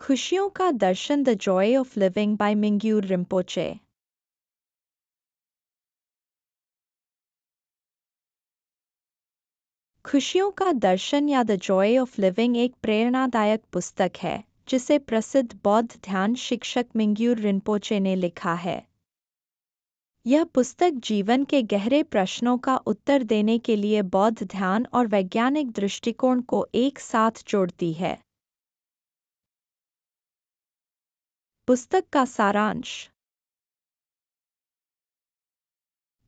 खुशियों का दर्शन, the joy of living by Mingyur Rinpoche. खुशियों का दर्शन या द जॉय ऑफ लिविंग एक प्रेरणादायक पुस्तक है जिसे प्रसिद्ध बौद्ध ध्यान शिक्षक मिंग्यूर रिम्पोचे ने लिखा है। यह पुस्तक जीवन के गहरे प्रश्नों का उत्तर देने के लिए बौद्ध ध्यान और वैज्ञानिक दृष्टिकोण को एक साथ जोड़ती है। पुस्तक का सारांश।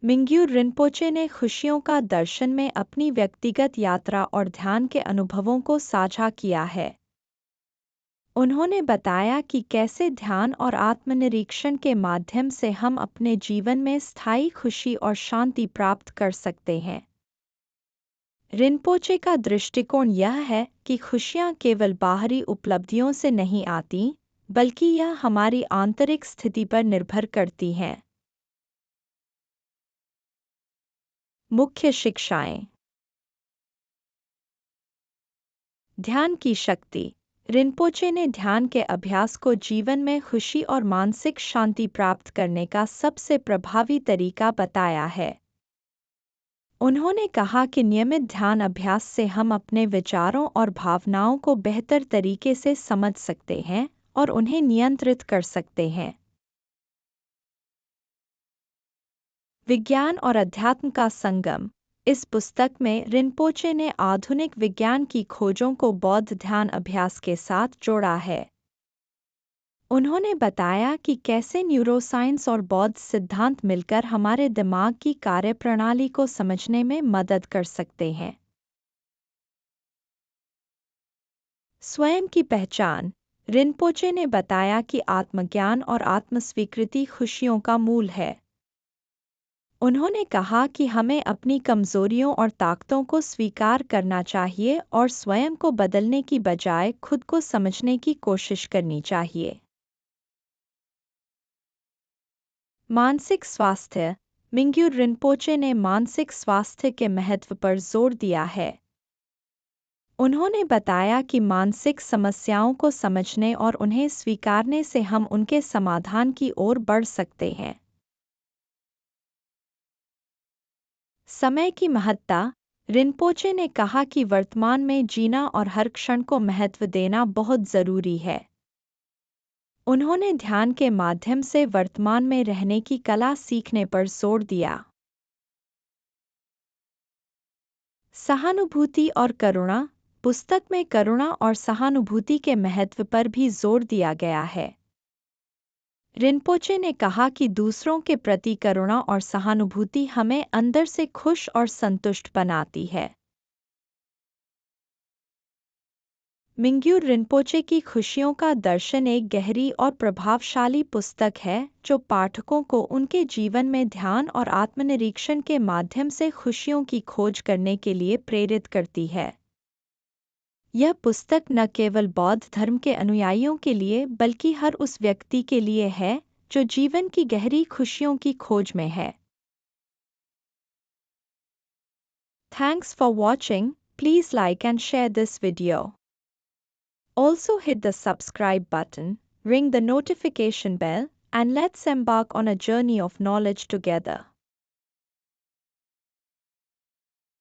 मिंग्यूर रिम्पोचे ने खुशियों का दर्शन में अपनी व्यक्तिगत यात्रा और ध्यान के अनुभवों को साझा किया है। उन्होंने बताया कि कैसे ध्यान और आत्मनिरीक्षण के माध्यम से हम अपने जीवन में स्थायी खुशी और शांति प्राप्त कर सकते हैं। रिम्पोचे का दृष्टिकोण यह है कि खुशियाँ केवल बाहरी उपलब्धियों से नहीं आती, बल्कि यह हमारी आंतरिक स्थिति पर निर्भर करती हैं। मुख्य शिक्षाएं। ध्यान की शक्ति। रिम्पोचे ने ध्यान के अभ्यास को जीवन में खुशी और मानसिक शांति प्राप्त करने का सबसे प्रभावी तरीका बताया है। उन्होंने कहा कि नियमित ध्यान अभ्यास से हम अपने विचारों और भावनाओं को बेहतर तरीके से समझ सकते हैं और उन्हें नियंत्रित कर सकते हैं। विज्ञान और अध्यात्म का संगम। इस पुस्तक में रिम्पोचे ने आधुनिक विज्ञान की खोजों को बौद्ध ध्यान अभ्यास के साथ जोड़ा है। उन्होंने बताया कि कैसे न्यूरोसाइंस और बौद्ध सिद्धांत मिलकर हमारे दिमाग की कार्यप्रणाली को समझने में मदद कर सकते हैं। स्वयं की पहचान। रिम्पोचे ने बताया कि आत्मज्ञान और आत्मस्वीकृति खुशियों का मूल है। उन्होंने कहा कि हमें अपनी कमजोरियों और ताकतों को स्वीकार करना चाहिए और स्वयं को बदलने की बजाय खुद को समझने की कोशिश करनी चाहिए। मानसिक स्वास्थ्य। मिंग्यूर रिम्पोचे ने मानसिक स्वास्थ्य के महत्व पर जोर दिया है। उन्होंने बताया कि मानसिक समस्याओं को समझने और उन्हें स्वीकारने से हम उनके समाधान की ओर बढ़ सकते हैं। समय की महत्ता। रिम्पोचे ने कहा कि वर्तमान में जीना और हर क्षण को महत्व देना बहुत जरूरी है। उन्होंने ध्यान के माध्यम से वर्तमान में रहने की कला सीखने पर जोर दिया। सहानुभूति और करुणा। पुस्तक में करुणा और सहानुभूति के महत्व पर भी जोर दिया गया है। रिम्पोचे ने कहा कि दूसरों के प्रति करुणा और सहानुभूति हमें अंदर से खुश और संतुष्ट बनाती है। मिंग्यूर रिम्पोचे की खुशियों का दर्शन एक गहरी और प्रभावशाली पुस्तक है जो पाठकों को उनके जीवन में ध्यान और आत्मनिरीक्षण के माध्यम से खुशियों की खोज करने के लिए प्रेरित करती है। यह पुस्तक न केवल बौद्ध धर्म के अनुयायियों के लिए बल्कि हर उस व्यक्ति के लिए है जो जीवन की गहरी खुशियों की खोज में है। Thanks for watching. Please like and share this video. Also hit the subscribe button, ring the notification bell, and let's embark on a journey of knowledge together.